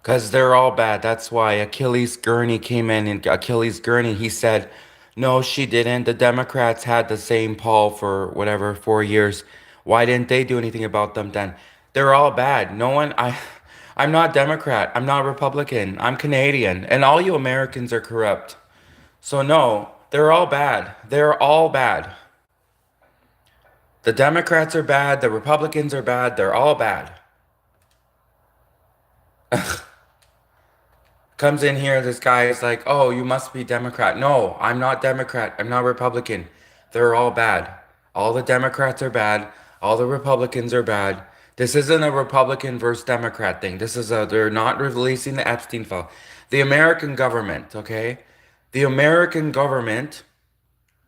Because they're all bad. That's why Achilles Gurney came in, and Achilles Gurney, he said, no, she didn't. The Democrats had the same Paul for whatever, 4 years. Why didn't they do anything about them then? They're all bad. No one, I'm not Democrat. I'm not Republican. I'm Canadian. And all you Americans are corrupt. So no, they're all bad. They're all bad. The Democrats are bad. The Republicans are bad. They're all bad. Comes in here, this guy is like, oh, you must be Democrat. No, I'm not Democrat. I'm not Republican. They're all bad. All the Democrats are bad. All the Republicans are bad. This isn't a Republican versus Democrat thing. They're not releasing the Epstein file. The American government, okay? The American government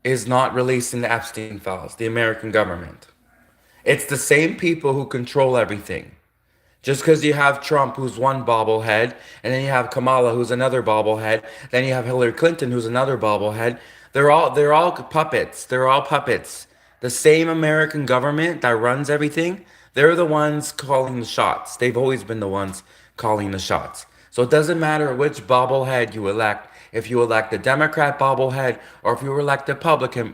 is not releasing the Epstein files. The American government. It's the same people who control everything. Just because you have Trump, who's one bobblehead, and then you have Kamala, who's another bobblehead, then you have Hillary Clinton, who's another bobblehead. They're all puppets. They're all puppets. The same American government that runs everything, they're the ones calling the shots. They've always been the ones calling the shots. So it doesn't matter which bobblehead you elect. If you elect the Democrat bobblehead or if you elect the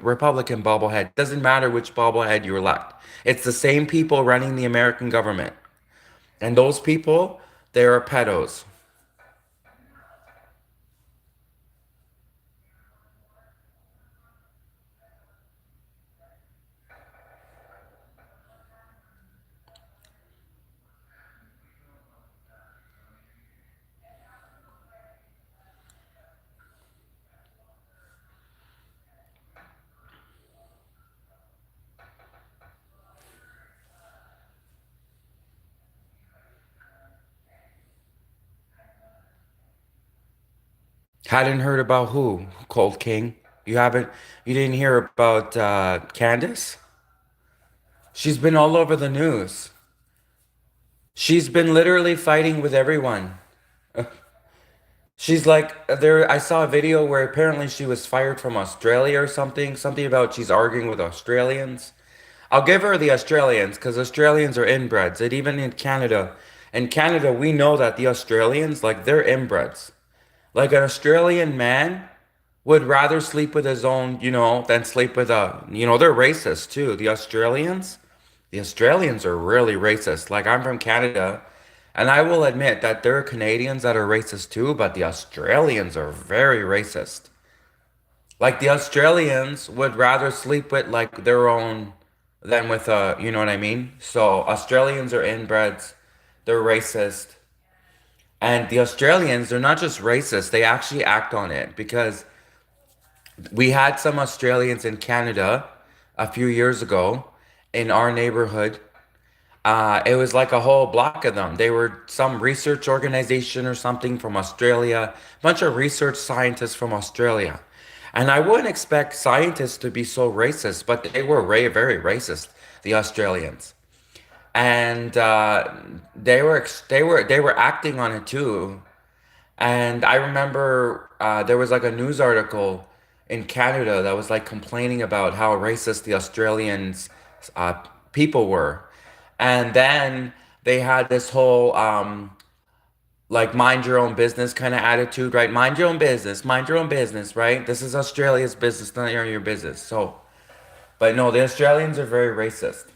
Republican bobblehead, it doesn't matter which bobblehead you elect. It's the same people running the American government. And those people, they are pedos. Hadn't heard about who? Cold King. You didn't hear about Candace? She's been all over the news. She's been literally fighting with everyone. She's like there. I saw a video where apparently she was fired from Australia or something. Something about she's arguing with Australians. I'll give her the Australians because Australians are inbreds. And even in Canada, we know that the Australians, like, they're inbreds. Like an Australian man would rather sleep with his own, than sleep with they're racist too. The Australians are really racist. Like, I'm from Canada, and I will admit that there are Canadians that are racist too, but the Australians are very racist. Like, the Australians would rather sleep with like their own than with you know what I mean? So Australians are inbreds, they're racist. And the Australians, they're not just racist, they actually act on it because we had some Australians in Canada a few years ago in our neighborhood. It was like a whole block of them. They were some research organization or something from Australia, a bunch of research scientists from Australia. And I wouldn't expect scientists to be so racist, but they were very racist, the Australians. And they were acting on it too. And I remember there was like a news article in Canada that was like complaining about how racist the Australians uh, people were. And then they had this whole like mind your own business kind of attitude, right? Mind your own business, right? This is Australia's business, not your business. So, but no, the Australians are very racist.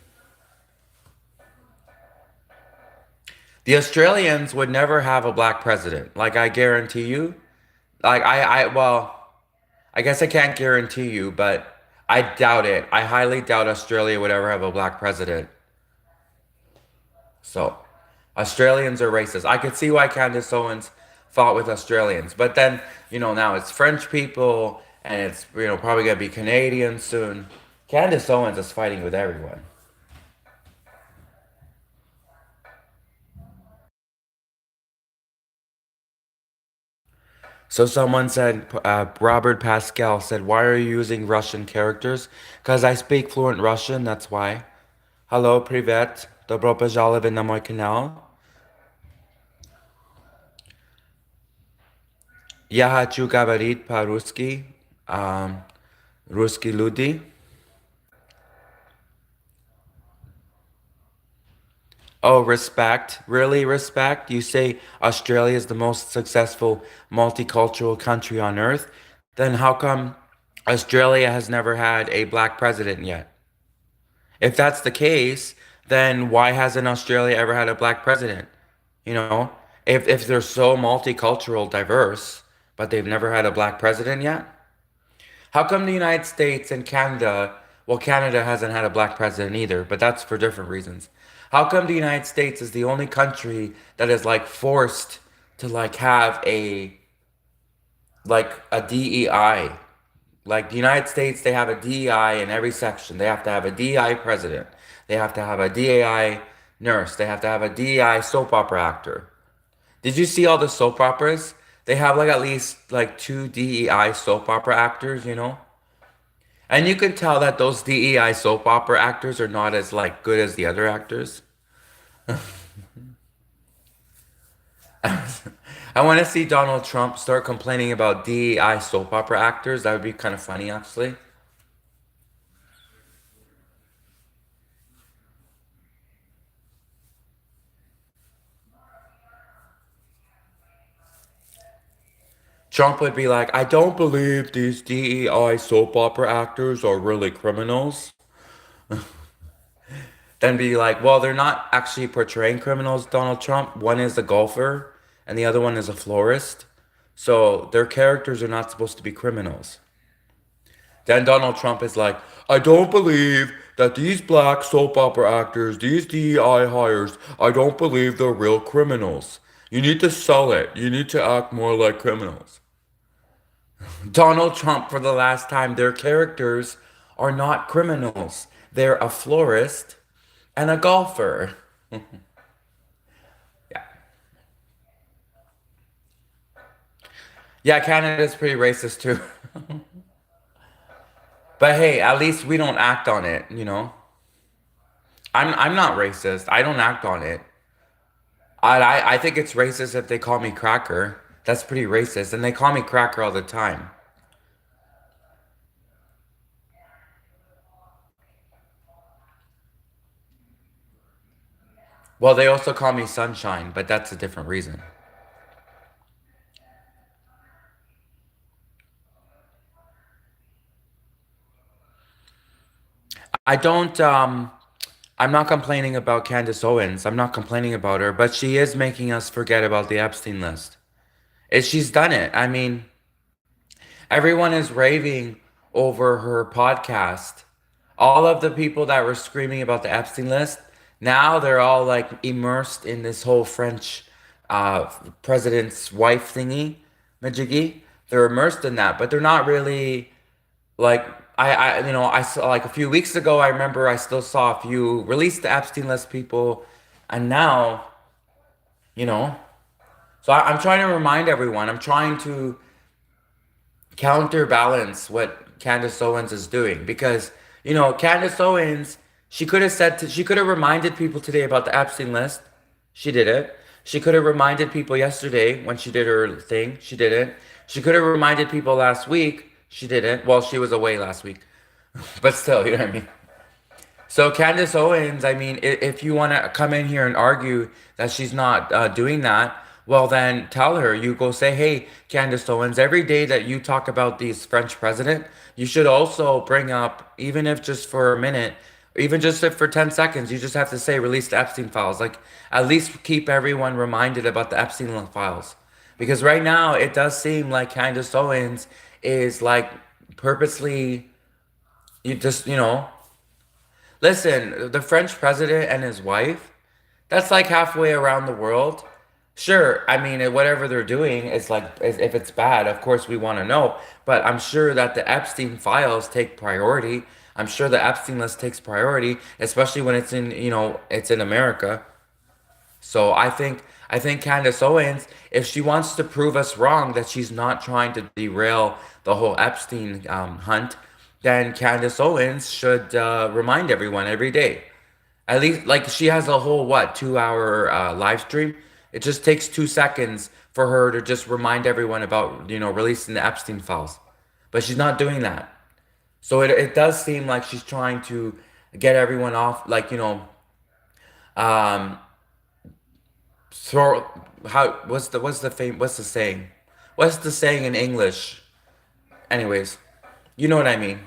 The Australians would never have a black president. Like, I guarantee you. Well, I guess I can't guarantee you, but I doubt it. I highly doubt Australia would ever have a black president. So, Australians are racist. I could see why Candace Owens fought with Australians, but then, now it's French people, and it's, probably gonna be Canadians soon. Candace Owens is fighting with everyone. So someone said, Robert Pascal said, why are you using Russian characters? Because I speak fluent Russian, that's why. Hello, привет. Добро пожаловать на мой канал. Я хочу говорить по-русски. ам, Русские люди. Oh, respect. Really respect? You say Australia is the most successful multicultural country on earth? Then how come Australia has never had a black president yet? If that's the case, then why hasn't Australia ever had a black president? You know, if they're so multicultural, diverse, but they've never had a black president yet? How come the United States and Canada, well, Canada hasn't had a black president either, but that's for different reasons. How come the United States is the only country that is like forced to like have a DEI? Like the United States, they have a DEI in every section. They have to have a DEI president. They have to have a DEI nurse. They have to have a DEI soap opera actor. Did you see all the soap operas? They have like at least like two DEI soap opera actors, you know? And you can tell that those DEI soap opera actors are not as like good as the other actors. I want to see Donald Trump start complaining about DEI soap opera actors. That would be kind of funny, actually. Trump would be like, I don't believe these DEI soap opera actors are really criminals. Then be like, well, they're not actually portraying criminals, Donald Trump. One is a golfer and the other one is a florist. So their characters are not supposed to be criminals. Then Donald Trump is like, I don't believe that these black soap opera actors, these DEI hires, I don't believe they're real criminals. You need to sell it. You need to act more like criminals. Donald Trump, for the last time, their characters are not criminals. They're a florist and a golfer. Yeah. Yeah, Canada's pretty racist too. But hey, at least we don't act on it, you know? I'm not racist. I don't act on it. I think it's racist if they call me cracker. That's pretty racist. And they call me cracker all the time. Well, they also call me sunshine, but that's a different reason. I don't I'm not complaining about Candace Owens. I'm not complaining about her, but she is making us forget about the Epstein list. She's done it. I mean, everyone is raving over her podcast. All of the people that were screaming about the Epstein list, now they're all like immersed in this whole French uh, president's wife thingy, majiggy. They're immersed in that, but they're not really like I saw like a few weeks ago. I remember I still saw a few released the Epstein list people, and now you know. So I'm trying to remind everyone. I'm trying to counterbalance what Candace Owens is doing because Candace Owens she could have reminded people today about the Epstein list. She did it. She could have reminded people yesterday when she did her thing. She did it. She could have reminded people last week. She didn't. Well, she was away last week, but still, you know what I mean. So Candace Owens, I mean, if you want to come in here and argue that she's not doing that, well then tell her. You go say, hey, Candace Owens, every day that you talk about this French president, you should also bring up, even if just for a minute, even just if for 10 seconds, you just have to say release the Epstein files. Like at least keep everyone reminded about the Epstein files. Because right now it does seem like Candace Owens is like purposely you just, listen, the French president and his wife, that's like halfway around the world. Sure, I mean, whatever they're doing is like, if it's bad, of course we want to know. But I'm sure that the Epstein files take priority. I'm sure the Epstein list takes priority, especially when it's in, it's in America. So I think Candace Owens, if she wants to prove us wrong that she's not trying to derail the whole Epstein hunt, then Candace Owens should remind everyone every day. At least, like she has a whole 2 hour live stream. It just takes 2 seconds for her to just remind everyone about releasing the Epstein files, but she's not doing that. So it does seem like she's trying to get everyone off, like Throw how what's the saying? What's the saying in English? Anyways, you know what I mean.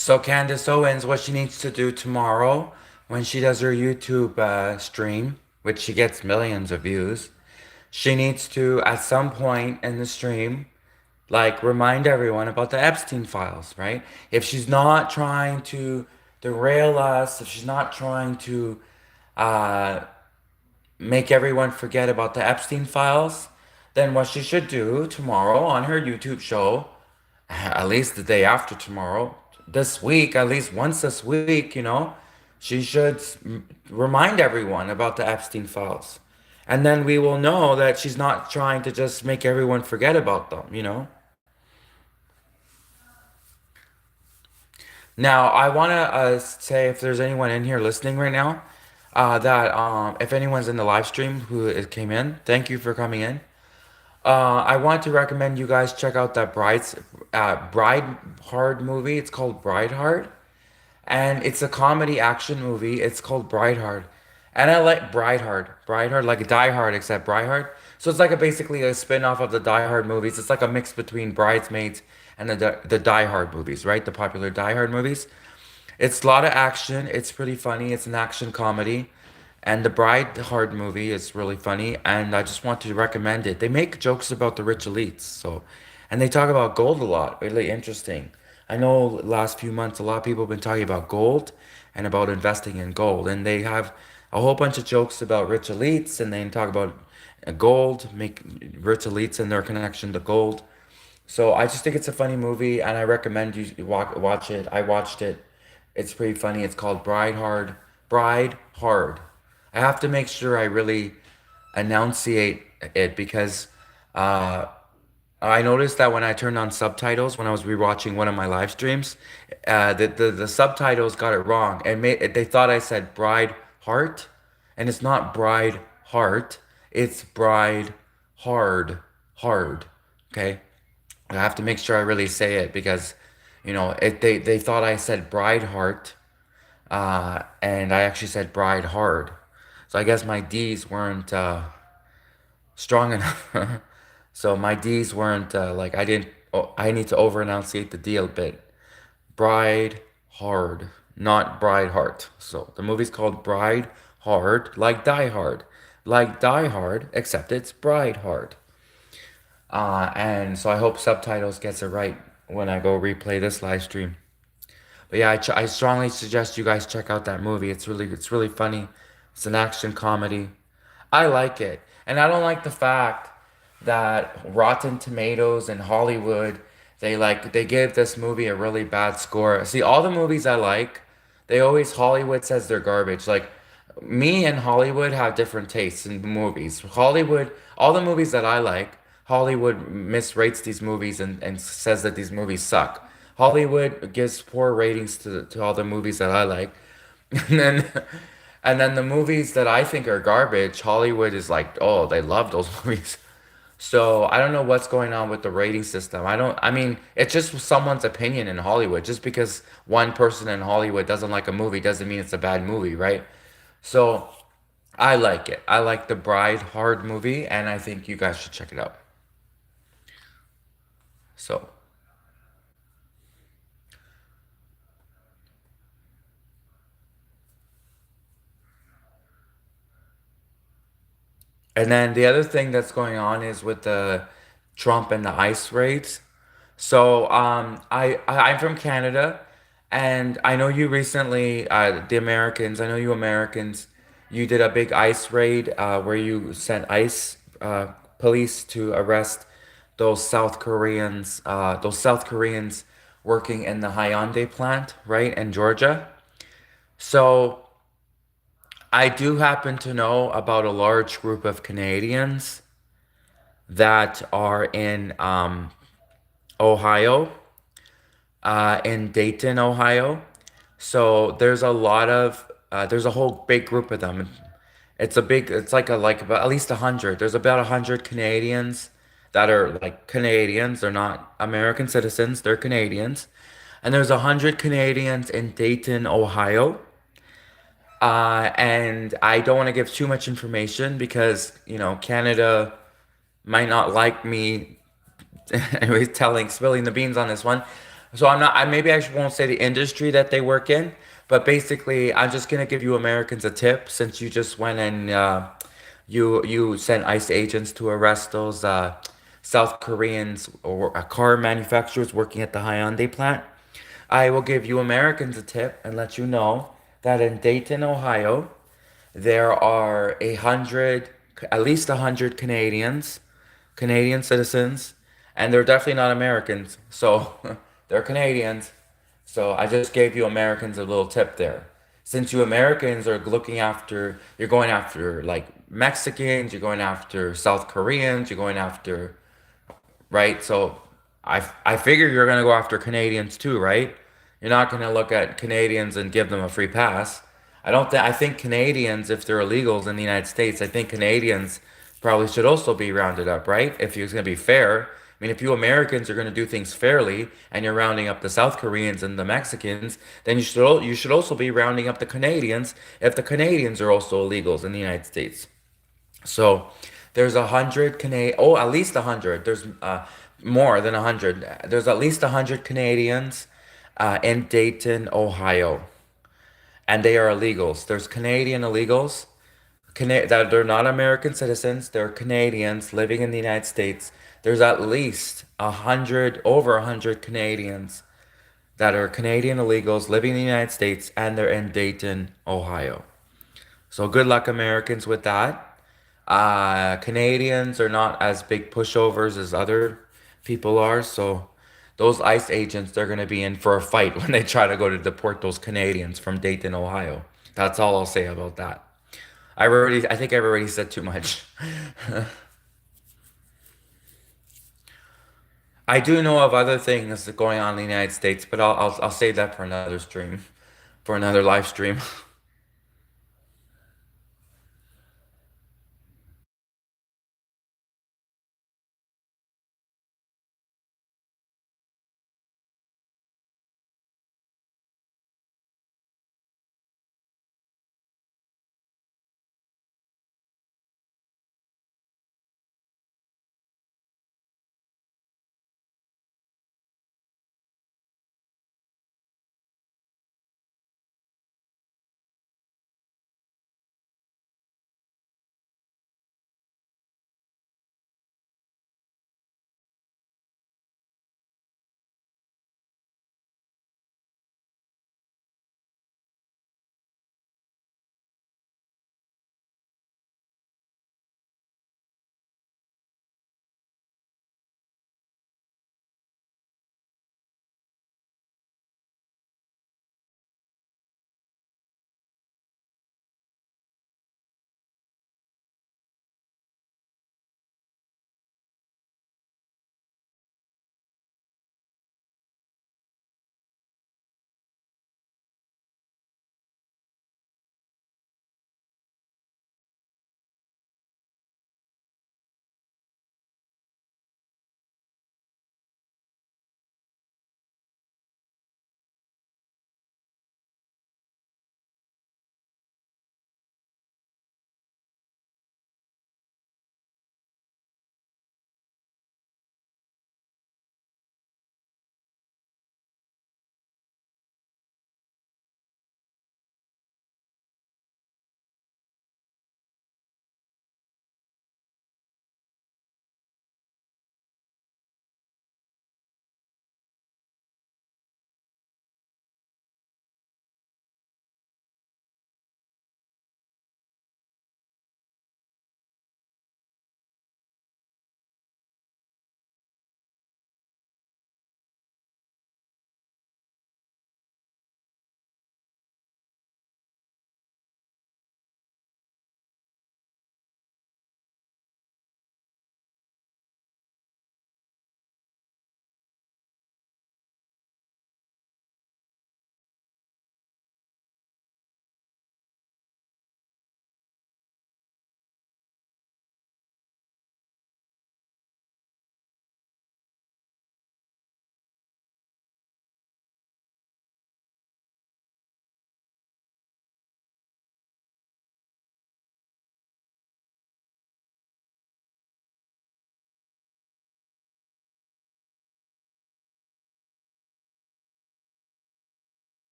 So Candace Owens, what she needs to do tomorrow when she does her YouTube stream, which she gets millions of views, she needs to at some point in the stream like remind everyone about the Epstein files, right? If she's not trying to derail us, if she's not trying to uh, make everyone forget about the Epstein files, then what she should do tomorrow on her YouTube show, at least the day after tomorrow, this week, at least once this week, she should remind everyone about the Epstein files. And then we will know that she's not trying to just make everyone forget about them. Now, I want to say if there's anyone in here listening right now, that if anyone's in the live stream who came in, thank you for coming in. I want to recommend you guys check out that Bride Hard movie. It's called Bride Hard, and it's a comedy action movie. It's called Bride Hard, and I like Bride Hard like a Die Hard except Bride Hard. So it's like basically a spin-off of the Die Hard movies. It's like a mix between Bridesmaids and the Die Hard movies, right? The popular Die Hard movies. It's a lot of action. It's pretty funny. It's an action comedy. And the Bride Hard movie is really funny. And I just want to recommend it. They make jokes about the rich elites. And they talk about gold a lot. Really interesting. I know last few months, a lot of people have been talking about gold and about investing in gold. And they have a whole bunch of jokes about rich elites. And they talk about gold, make rich elites and their connection to gold. So I just think it's a funny movie, and I recommend you watch it. I watched it. It's pretty funny. It's called Bride Hard. Bride Hard. I have to make sure I really enunciate it because uh, I noticed that when I turned on subtitles when I was rewatching one of my live streams, the subtitles got it wrong and they thought I said Bride Heart, and it's not Bride Heart. It's Bride Hard. Okay. I have to make sure I really say it because, they thought I said bride heart, and I actually said bride hard. So I guess my D's weren't strong enough. So my D's weren't like I didn't. Oh, I need to over enunciate the D a bit. Bride hard, not bride heart. So the movie's called Bride Hard, like Die Hard, except it's Bride Hard. And so I hope subtitles gets it right when I go replay this live stream. But yeah, I strongly suggest you guys check out that movie. It's really funny. It's an action comedy. I like it, and I don't like the fact that Rotten Tomatoes and Hollywood they give this movie a really bad score. See, all the movies I like, they always Hollywood says they're garbage. Like me and Hollywood have different tastes in movies. Hollywood, all the movies that I like, Hollywood misrates these movies and says that these movies suck. Hollywood gives poor ratings to all the movies that I like. And then and then the movies that I think are garbage, Hollywood is like, oh, they love those movies. So I don't know what's going on with the rating system. I mean, it's just someone's opinion in Hollywood. Just because one person in Hollywood doesn't like a movie doesn't mean it's a bad movie, right? So I like it. I like the Bride Hard movie, and I think you guys should check it out. So, and then the other thing that's going on is with the Trump and the ICE raids. So, I'm from Canada, and I know you recently, the Americans. I know you Americans. You did a big ICE raid, where you sent ICE police to arrest those South Koreans working in the Hyundai plant, right, in Georgia. So, I do happen to know about a large group of Canadians that are in Ohio, in Dayton, Ohio. So there's a whole big group of them. It's like about at least 100. There's about 100 Canadians that are like Canadians. They're not American citizens. They're Canadians. And there's 100 Canadians in Dayton, Ohio. And I don't want to give too much information because, Canada might not like me anyways spilling the beans on this one. So I'm not. I maybe won't say the industry that they work in, but basically, I'm just gonna give you Americans a tip since you just went and you sent ICE agents to arrest those South Koreans or car manufacturers working at the Hyundai plant. I will give you Americans a tip and let you know that in Dayton, Ohio, there are at least 100 Canadian citizens, and they're definitely not Americans. So they're Canadians. So I just gave you Americans a little tip there. Since you Americans are you're going after like Mexicans, you're going after South Koreans, you're going after, right? So I figure you're gonna go after Canadians too, right? You're not gonna look at Canadians and give them a free pass. I think Canadians, if they're illegals in the United States, I think Canadians probably should also be rounded up, right? If it's gonna be fair. I mean, if you Americans are gonna do things fairly and you're rounding up the South Koreans and the Mexicans, then you should also be rounding up the Canadians if the Canadians are also illegals in the United States. So there's 100 Canadian. Oh, at least 100. There's more than 100. There's at least 100 Canadians in Dayton, Ohio, and they are illegals. There's Canadian illegals that they're not American citizens. They're Canadians living in the United States. There's at least 100, over 100 Canadians that are Canadian illegals living in the United States, and they're in Dayton, Ohio. So good luck, Americans, with that. Canadians are not as big pushovers as other people are, so those ICE agents, they're going to be in for a fight when they try to go to deport those Canadians from Dayton, Ohio. That's all I'll say about that. I think I've already said too much. I do know of other things going on in the United States, but I'll save that for another stream, for another live stream.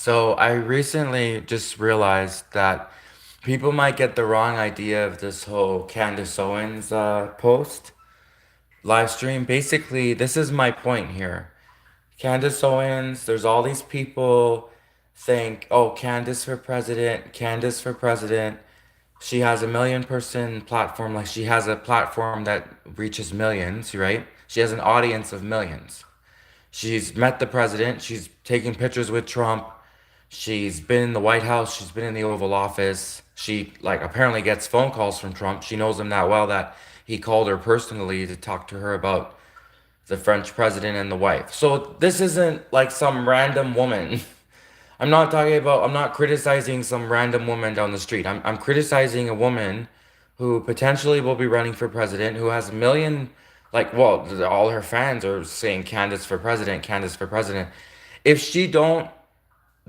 So I recently just realized that people might get the wrong idea of this whole Candace Owens post live stream. Basically, this is my point here. Candace Owens, there's all these people think, oh, Candace for president, Candace for president. She has a million person platform, like she has a platform that reaches millions, right? She has an audience of millions. She's met the president, she's taking pictures with Trump. She's been in the White House. She's been in the Oval Office. She like apparently gets phone calls from Trump. She knows him that well that he called her personally to talk to her about the French president and the wife. So this isn't like some random woman. I'm not criticizing some random woman down the street. I'm criticizing a woman who potentially will be running for president, who has a million, like, well, all her fans are saying Candace for president, Candace for president. If she don't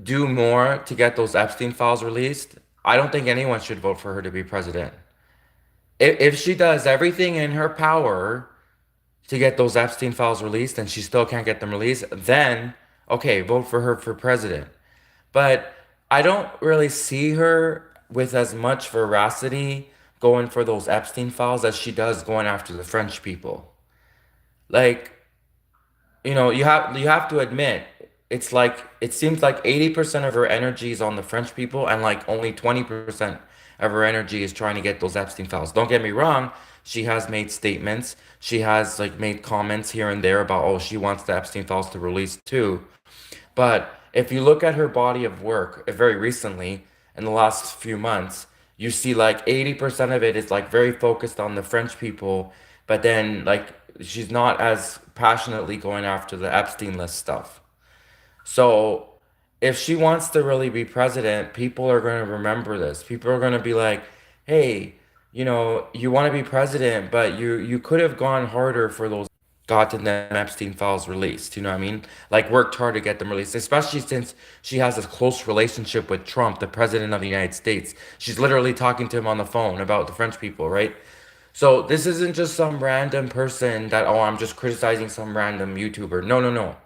do more to get those Epstein files released, I don't think anyone should vote for her to be president. If she does everything in her power to get those Epstein files released and she still can't get them released, then okay, vote for her for president. But I don't really see her with as much veracity going for those Epstein files as she does going after the French people. Like, you have to admit, it's like it seems like 80% of her energy is on the French people and like only 20% of her energy is trying to get those Epstein files. Don't get me wrong, she has made statements. She has like made comments here and there about, oh, she wants the Epstein files to release too. But if you look at her body of work very recently, in the last few months, you see like 80% of it is like very focused on the French people, but then like she's not as passionately going after the Epstein list stuff. So if she wants to really be president, people are going to remember this. People are going to be like, "Hey, you want to be president, but you could have gone harder for those gotten them Epstein files released." You know what I mean? Like worked hard to get them released, especially since she has a close relationship with Trump, the president of the United States. She's literally talking to him on the phone about the French people, right? So this isn't just some random person that, oh, I'm just criticizing some random YouTuber. No, no, no.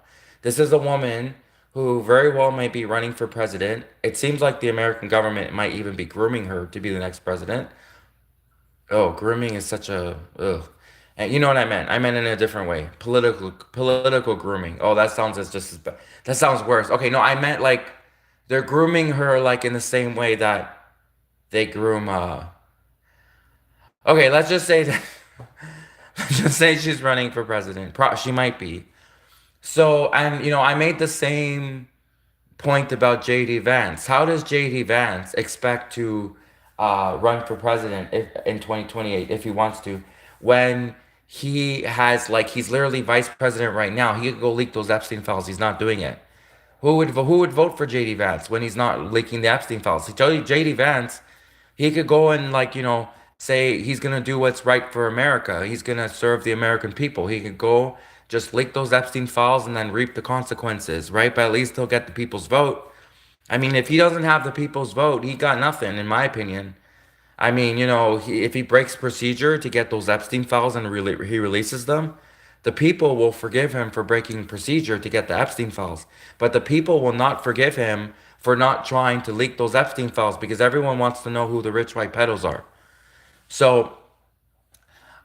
This is a woman who very well might be running for president. It seems like the American government might even be grooming her to be the next president. Oh, grooming is such a ugh. And you know what I meant? I meant in a different way. Political grooming. Oh, that sounds as just as bad. That sounds worse. Okay, no, I meant like they're grooming her like in the same way that they groom okay, let's just say that let's just say she's running for president. She might be. So, and I made the same point about JD Vance. How does JD Vance expect to run for president in 2028 if he wants to, when he has like he's literally vice president right now? He could go leak those Epstein files. He's not doing it. Who would vote for JD Vance when he's not leaking the Epstein files? JD Vance, he could go and like say he's gonna do what's right for America. He's gonna serve the American people. He could go just leak those Epstein files and then reap the consequences, right? But at least he'll get the people's vote. I mean, if he doesn't have the people's vote, he got nothing, in my opinion. I mean, if he breaks procedure to get those Epstein files and he releases them, the people will forgive him for breaking procedure to get the Epstein files. But the people will not forgive him for not trying to leak those Epstein files because everyone wants to know who the rich white pedos are. So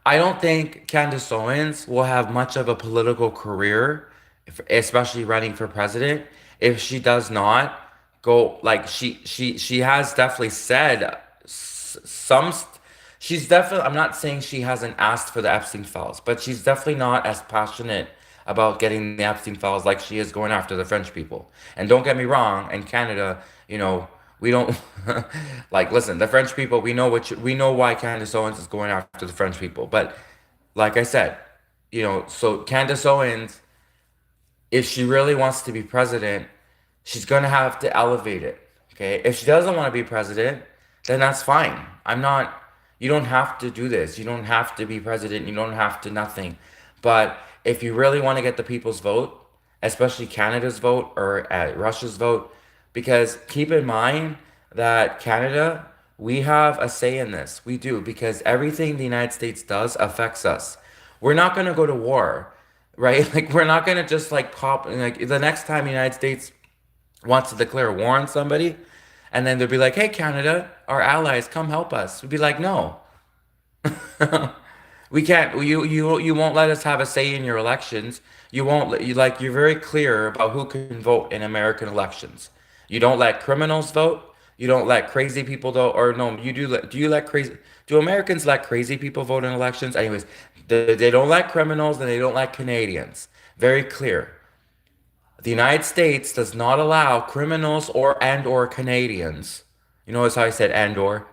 I don't think Candace Owens will have much of a political career, especially running for president, if she does not go like she has definitely said some. She's definitely. I'm not saying she hasn't asked for the Epstein files, but she's definitely not as passionate about getting the Epstein files like she is going after the French people. And don't get me wrong, in Canada, we don't like listen, the French people, we know why Candace Owens is going after the French people. But like I said, so Candace Owens, if she really wants to be president, she's gonna have to elevate it. Okay. If she doesn't want to be president, then that's fine. You don't have to do this. You don't have to be president. You don't have to nothing. But if you really want to get the people's vote, especially Canada's vote or Russia's vote, because keep in mind that Canada, we have a say in this. We do, because everything the United States does affects us. We're not going to go to war, right? Like, we're not going to just like pop, like, the next time the United States wants to declare war on somebody, and then they'll be like, "Hey, Canada, our allies, come help us." We'd be like, "No, we can't. You won't let us have a say in your elections. You won't. You like you're very clear about who can vote in American elections. You don't let criminals vote. You don't let crazy people vote. Or no, you do. Do you let crazy? Do Americans let crazy people vote in elections? Anyways, they don't let criminals and they don't let Canadians. Very clear. The United States does not allow criminals or Canadians. You notice how I said and or?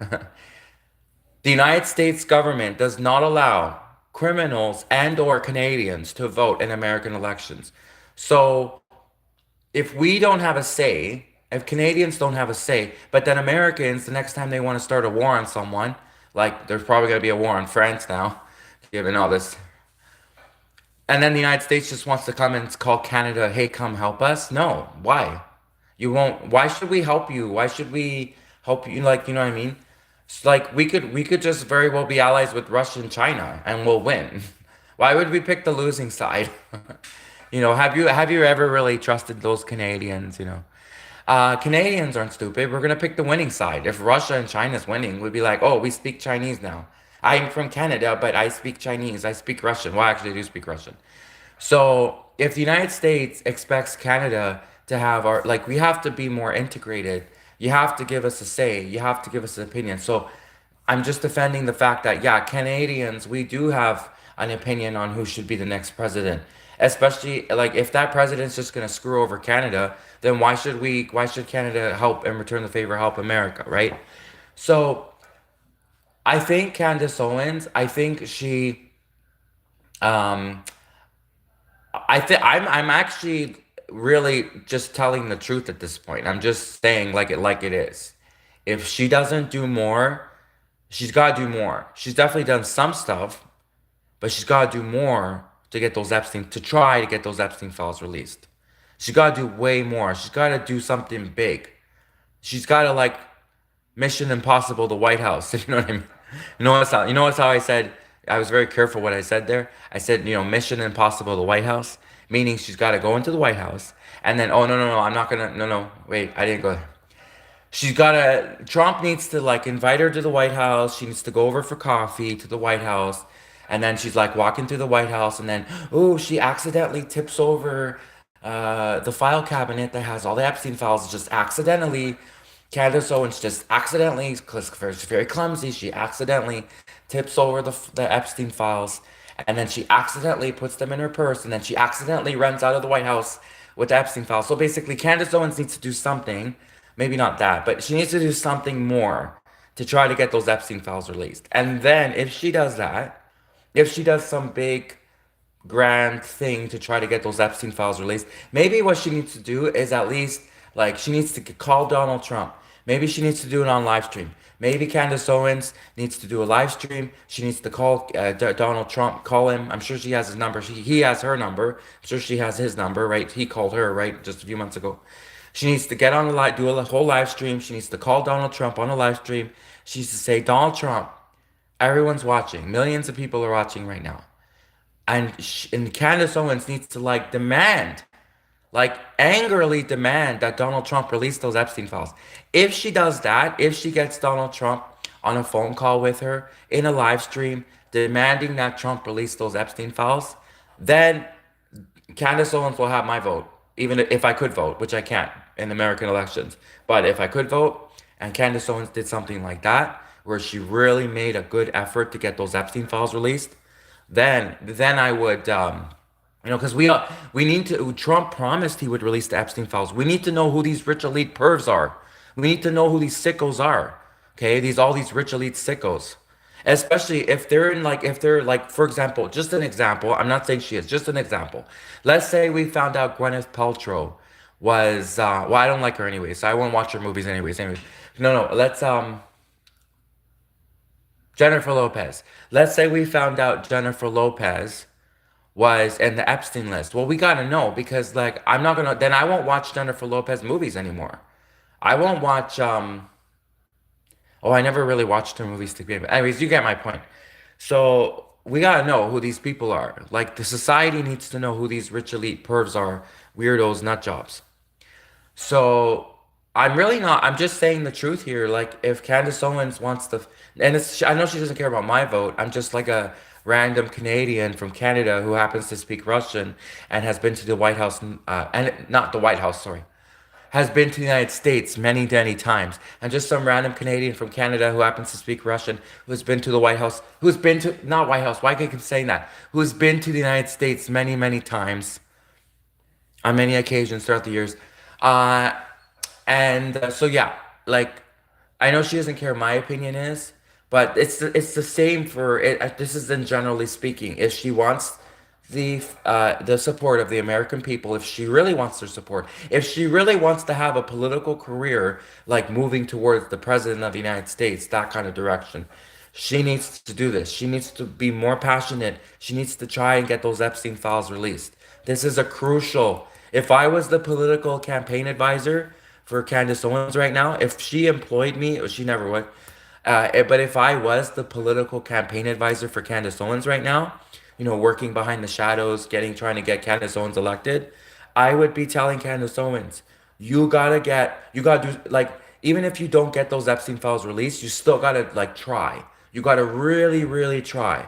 The United States government does not allow criminals and or Canadians to vote in American elections. So if we don't have a say, if Canadians don't have a say, but then Americans, the next time they want to start a war on someone, like there's probably going to be a war on France now, given all this, and then the United States just wants to come and call Canada, hey, come help us. No, why? You won't. Why should we help you? Why should we help you? Like, you know what I mean? It's like we could just very well be allies with Russia and China and we'll win. Why would we pick the losing side? Have you ever really trusted those Canadians, Canadians aren't stupid. We're gonna pick the winning side. If Russia and China's winning, we'd be like, oh, we speak Chinese now. I'm from Canada, but I speak Chinese. I speak Russian. Well, actually, I do speak Russian. So if the United States expects Canada to have our, like, we have to be more integrated. You have to give us a say. You have to give us an opinion. So I'm just defending the fact that, yeah, Canadians, we do have an opinion on who should be the next president. Especially, like, if that president's just going to screw over Canada, then why should Canada help and return the favor, help America, right? So I think Candace Owens, I think she, um, I'm actually really just telling the truth at this point. I'm just saying like it is. If she doesn't do more, she's got to do more. She's definitely done some stuff, but she's got to do more to get those Epstein to try to get those Epstein files released. She's got to do way more. She's got to do something big. She's got to like Mission Impossible, the White House. If you know what I mean. You know what's how I said. I was very careful what I said there. I said, Mission Impossible, the White House, meaning she's got to go into the White House, and then, oh no no no, I'm not gonna, no no, wait, I didn't go there. She's gotta. Trump needs to like invite her to the White House. She needs to go over for coffee to the White House, and then she's like walking through the White House, and then oh, she accidentally tips over the file cabinet that has all the Epstein files. Just accidentally, Candace Owens just accidentally, because she's very clumsy, she accidentally tips over the Epstein files, and then she accidentally puts them in her purse, and then she accidentally runs out of the White House with the Epstein files. So basically, Candace Owens needs to do something, maybe not that, but she needs to do something more to try to get those Epstein files released. And then if she does that, if she does some big grand thing to try to get those Epstein files released. Maybe what she needs to do is at least like she needs to call Donald Trump. Maybe she needs to do it on live stream. Maybe Candace Owens needs to do a live stream. She needs to call Donald Trump, call him. I'm sure she has his number. He has her number. I'm sure she has his number, right? He called her, right, just a few months ago. She needs to get on the live, do a whole live stream. She needs to call Donald Trump on a live stream. She needs to say, Donald Trump, everyone's watching. Millions of people are watching right now. And Candace Owens needs to like demand, like angrily demand that Donald Trump release those Epstein files. If she does that, if she gets Donald Trump on a phone call with her in a live stream demanding that Trump release those Epstein files, then Candace Owens will have my vote, even if I could vote, which I can't in American elections. But if I could vote and Candace Owens did something like that, where she really made a good effort to get those Epstein files released, then I would, because we need to. Trump promised he would release the Epstein files. We need to know who these rich elite pervs are. We need to know who these sickos are. Okay, all these rich elite sickos. Especially if they're like, for example, just an example. I'm not saying she is, just an example. Let's say we found out Gwyneth Paltrow was well, I don't like her anyway, so I won't watch her movies anyways. Anyways, no, let's Jennifer Lopez. Let's say we found out Jennifer Lopez was in the Epstein list. Well, we gotta know because like I'm not gonna then I won't watch Jennifer Lopez movies anymore. I won't watch oh, I never really watched her movies to begin with. Anyways, you get my point. So we gotta know who these people are. Like the society needs to know who these rich elite pervs are, weirdos, nut jobs. So I'm really not. I'm just saying the truth here. Like, if Candace Owens wants to, and I know she doesn't care about my vote. I'm just like a random Canadian from Canada who happens to speak Russian and has been to the White House, and not the White House, sorry, has been to the United States many, many times. And just some random Canadian from Canada who happens to speak Russian, who's been to the White House, who's been to, not White House, why do I keep saying that? Who's been to the United States many, many times on many occasions throughout the years. Uh, and so yeah, like I know she doesn't care what my opinion is, but it's the same for it. This is in generally speaking. If she wants the support of the American people, if she really wants their support, if she really wants to have a political career, like moving towards the president of the United States, that kind of direction, she needs to do this. She needs to be more passionate. She needs to try and get those Epstein files released. This is a crucial. If I was the political campaign advisor for Candace Owens right now, if she employed me, or she never would, but if I was the political campaign advisor for Candace Owens right now, working behind the shadows, trying to get Candace Owens elected, I would be telling Candace Owens, you gotta do, like, even if you don't get those Epstein files released, you still gotta, like, try. You gotta really, really try.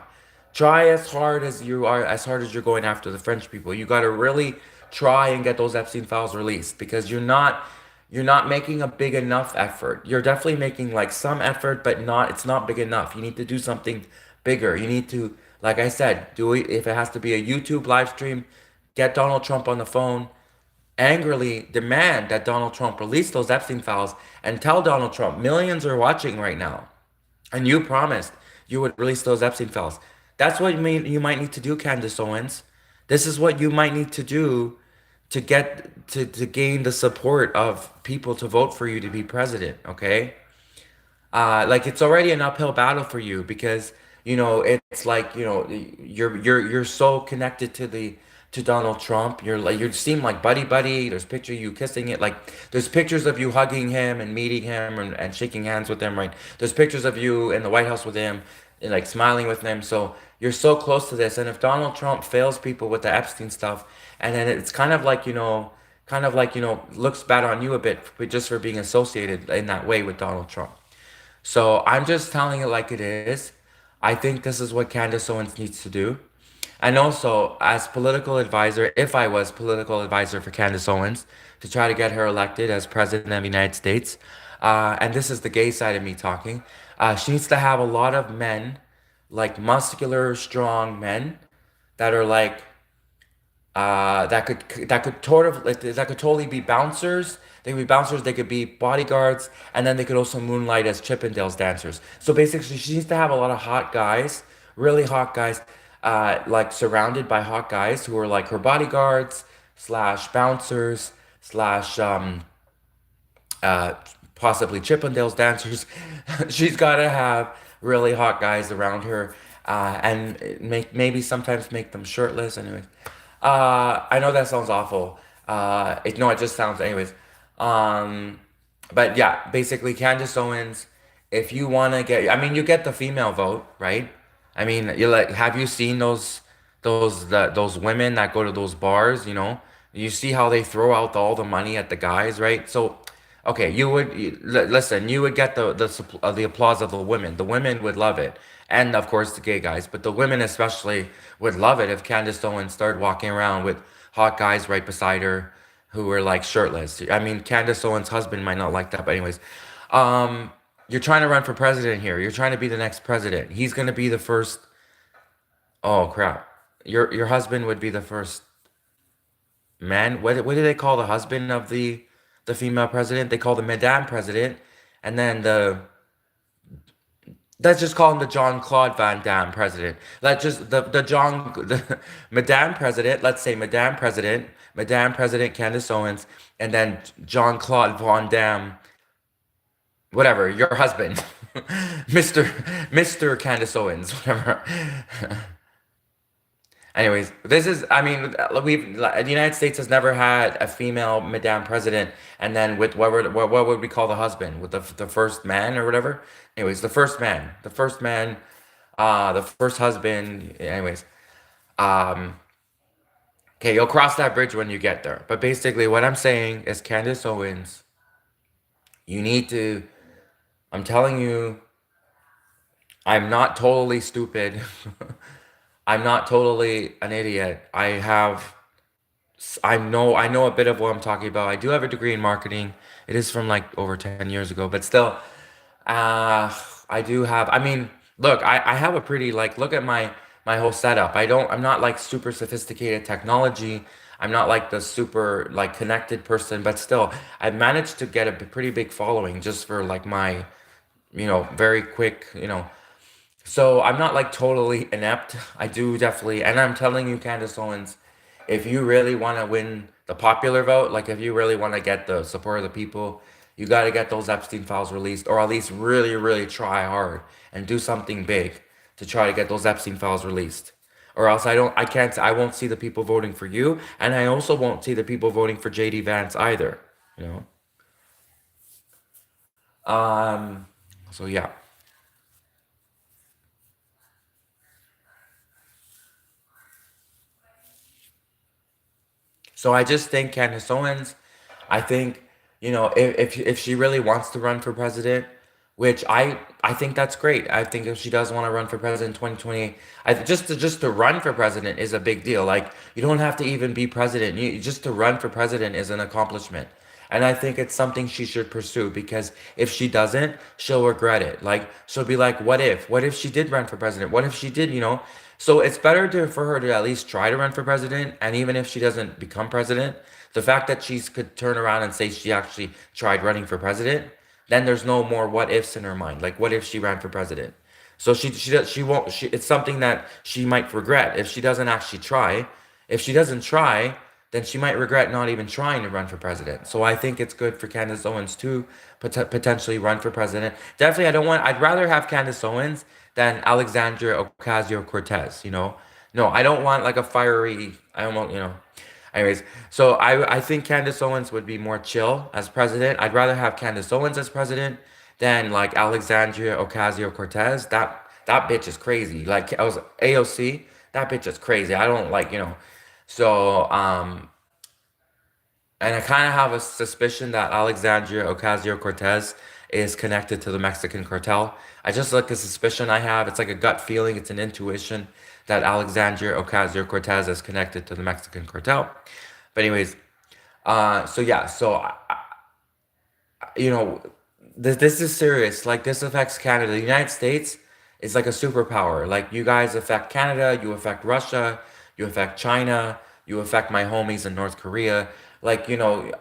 Try as hard as you're going after the French people. You gotta really try and get those Epstein files released because you're not making a big enough effort. You're definitely making like some effort, but it's not big enough. You need to do something bigger. You need to, like I said, do it if it has to be a YouTube live stream, get Donald Trump on the phone, angrily demand that Donald Trump release those Epstein files and tell Donald Trump millions are watching right now. And you promised you would release those Epstein files. That's what you might need to do, Candace Owens. This is what you might need to do to gain the support of people to vote for you to be president, okay? Like it's already an uphill battle for you because it's like you're so connected to Donald Trump. You seem like buddy buddy. There's picture of you kissing it. Like there's pictures of you hugging him and meeting him and shaking hands with him. Right? There's pictures of you in the White House with him and like smiling with him. So you're so close to this. And if Donald Trump fails people with the Epstein stuff, and then it's kind of like looks bad on you a bit just for being associated in that way with Donald Trump. So I'm just telling it like it is. I think this is what Candace Owens needs to do. And also, as political advisor, if I was political advisor for Candace Owens to try to get her elected as president of the United States, and this is the gay side of me talking, she needs to have a lot of men, like muscular, strong men that are like that could totally be bouncers. They could be bouncers. They could be bodyguards, and then they could also moonlight as Chippendales dancers. So basically, she needs to have a lot of hot guys, really hot guys, like surrounded by hot guys who are like her bodyguards slash bouncers slash uh, possibly Chippendales dancers. She's got to have really hot guys around her, and maybe sometimes make them shirtless. Anyways, I know that sounds awful. It just sounds anyways. Um, but yeah, basically Candace Owens. If you want to get, I mean, you get the female vote, right? I mean, you like, have you seen those women that go to those bars? You see how they throw out all the money at the guys, right? So, okay, listen. You would get the applause of the women. The women would love it, and of course the gay guys. But the women especially would love it if Candace Owens started walking around with hot guys right beside her who were like shirtless. I mean, Candace Owens' husband might not like that, but anyways, um, you're trying to run for president here. You're trying to be the next president. He's gonna be the first. Oh crap! Your husband would be the first man. What do they call the husband of the female president? They call the Madame President, and then let's just call him the John Claude Van Damme President. Let's just the Madame President. Let's say Madame President Candace Owens, and then John Claude Van Damme, whatever your husband, Mister Candace Owens, whatever. Anyways, I mean, the United States has never had a female Madame President, and then with what would we call the husband? With the first man or whatever? Anyways, the first husband. Anyways, um, Okay, you'll cross that bridge when you get there. But basically, what I'm saying is, Candace Owens, you need to. I'm telling you, I'm not totally stupid. I'm not totally an idiot. I know a bit of what I'm talking about. I do have a degree in marketing. It is from like over 10 years ago, but still, uh, I do have, I mean, look, I have a pretty, like, look at my whole setup. I'm not like super sophisticated technology. I'm not like the super like connected person, but still, I've managed to get a pretty big following just for like my, very quick, so I'm not like totally inept. I do definitely, and I'm telling you, Candace Owens, if you really want to win the popular vote, like if you really want to get the support of the people, you got to get those Epstein files released, or at least really, really try hard and do something big to try to get those Epstein files released. Or else I won't see the people voting for you, and I also won't see the people voting for JD Vance either. You know. Um. So yeah. So I just think Candace Owens, I think, if she really wants to run for president, which I think that's great. I think if she does want to run for president in 2020, just to run for president is a big deal. Like you don't have to even be president. Just to run for president is an accomplishment. And I think it's something she should pursue because if she doesn't, she'll regret it. Like she'll be like, what if? What if she did run for president? What if she did, So it's better for her to at least try to run for president. And even if she doesn't become president, the fact that she could turn around and say she actually tried running for president, then there's no more what ifs in her mind. Like what if she ran for president? So she won't it's something that she might regret if she doesn't actually try. If she doesn't try, then she might regret not even trying to run for president. So I think it's good for Candace Owens to potentially run for president. Definitely, I'd rather have Candace Owens than Alexandria Ocasio-Cortez, No, I don't want like a fiery, I don't want. Anyways, so I think Candace Owens would be more chill as president. I'd rather have Candace Owens as president than like Alexandria Ocasio-Cortez. That bitch is crazy. Like I was AOC, that bitch is crazy. I don't like. So and I kind of have a suspicion that Alexandria Ocasio-Cortez is connected to the Mexican cartel. I just like a suspicion I have. It's like a gut feeling. It's an intuition that Alexandria Ocasio-Cortez is connected to the Mexican cartel. But anyways, so yeah, you know, this is serious. Like this affects Canada. The United States is like a superpower. Like you guys affect Canada, you affect Russia, you affect China, you affect my homies in North Korea. Like,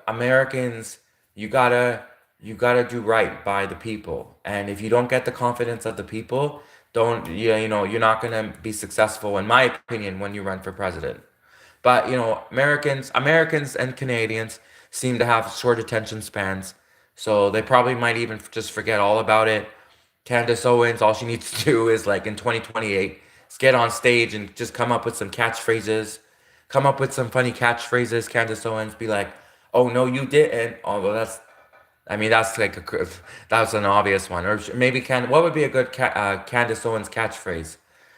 Americans, you gotta you gotta do right by the people. And if you don't get the confidence of the people, don't you're not gonna be successful, in my opinion, when you run for president. But Americans and Canadians seem to have short attention spans, so they probably might even just forget all about it. Candace Owens, all she needs to do is like in 2028, is get on stage and just come up with some catchphrases, come up with some funny catchphrases. Candace Owens be like, "Oh no, you didn't." Although I mean, that's an obvious one. Or maybe what would be a good Candace Owens catchphrase?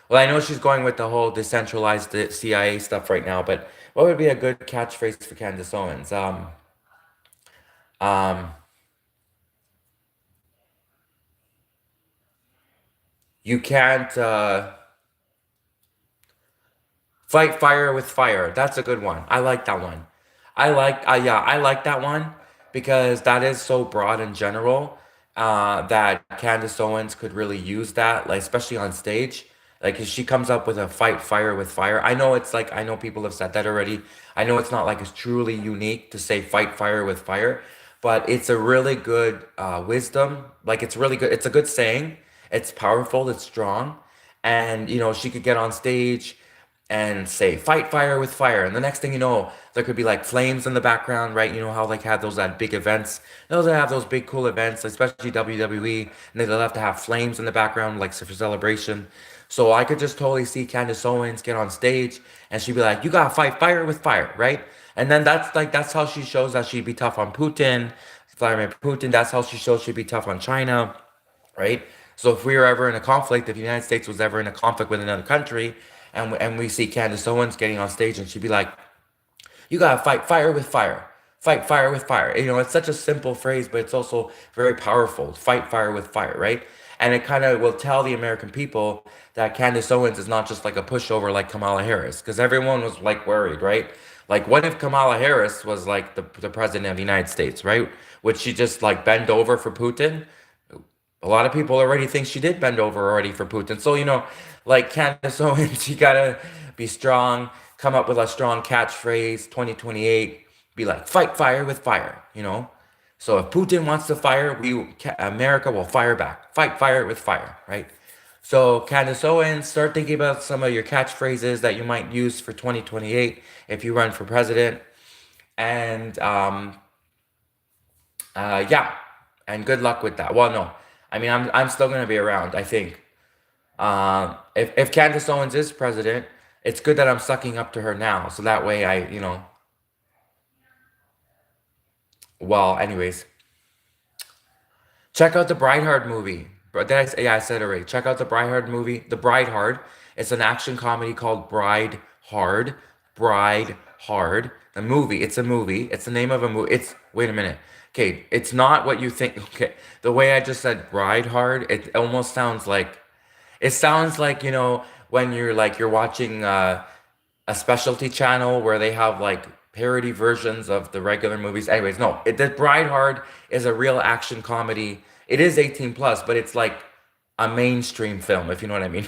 Well, I know she's going with the whole decentralized CIA stuff right now, but what would be a good catchphrase for Candace Owens? Um, you can't fight fire with fire. That's a good one. I like that one. Yeah, I like that one because that is so broad in general that Candace Owens could really use that, like especially on stage. Like if she comes up with a fight fire with fire. I know it's like I know people have said that already. I know it's not like it's truly unique to say fight fire with fire, but it's a really good wisdom. Like it's really good. It's a good saying. It's powerful. It's strong, and she could get on stage and say fight fire with fire, and the next thing you know there could be like flames in the background, right? You know how like have those at big events, those that have those big cool events, especially WWE, and they'll have to have flames in the background like for celebration. So I could just totally see Candace Owens get on stage and she'd be like, you gotta fight fire with fire, right? And then that's how she shows that she'd be tough on Putin, Vladimir Putin. That's how she shows she'd be tough on China, right? So if we were ever in a conflict, if the United States was ever in a conflict with another country, and we see Candace Owens getting on stage, and she'd be like, You gotta fight fire with fire. Fight fire with fire. You know, it's such a simple phrase, but it's also very powerful. Fight fire with fire, right? And it kind of will tell the American people that Candace Owens is not just like a pushover like Kamala Harris, because everyone was like worried, right? Like, what if Kamala Harris was like the president of the United States, right? Would she just like bend over for Putin? A lot of people already think she did bend over already for Putin. So, you know, like Candace Owens, you gotta be strong, come up with a strong catchphrase, 2028, be like, fight fire with fire, you know? So if Putin wants to fire, America will fire back. Fight fire with fire, right? So Candace Owens, start thinking about some of your catchphrases that you might use for 2028 if you run for president. And yeah, and good luck with that. Well, no, I mean I'm still gonna be around. I think if Candace Owens is president, it's good that I'm sucking up to her now, so that way I, you know. Well, anyways, check out the Bride movie. But did I say, yeah, I said it already. Check out the Bride movie. The Bride. It's an action comedy called Bride Hard. Bride Hard. The movie. It's a movie. It's the name of a movie. It's wait a minute. Okay, it's not what you think. Okay, the way I just said Bride Hard, it almost sounds like it sounds like, you know, when you're watching a specialty channel where they have like parody versions of the regular movies. Anyways, no, the Bride Hard is a real action comedy. It is 18 plus, but it's like a mainstream film, if you know what I mean.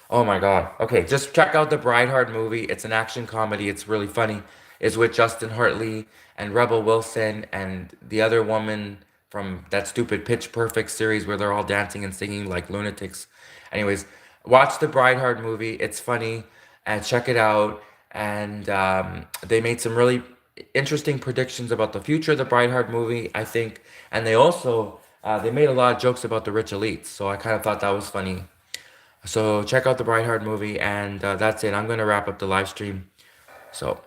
Oh my God. Okay, just check out the Bride Hard movie. It's an action comedy. It's really funny. It's with Justin Hartley and Rebel Wilson and the other woman from that stupid Pitch Perfect series where they're all dancing and singing like lunatics. Anyways, watch the Bride Hard movie. It's funny and check it out. And they made some really interesting predictions about the future of the Bride Hard movie, I think. And they also they made a lot of jokes about the rich elites. So I kind of thought that was funny. So check out the Bride Hard movie, and that's it. I'm gonna wrap up the live stream. So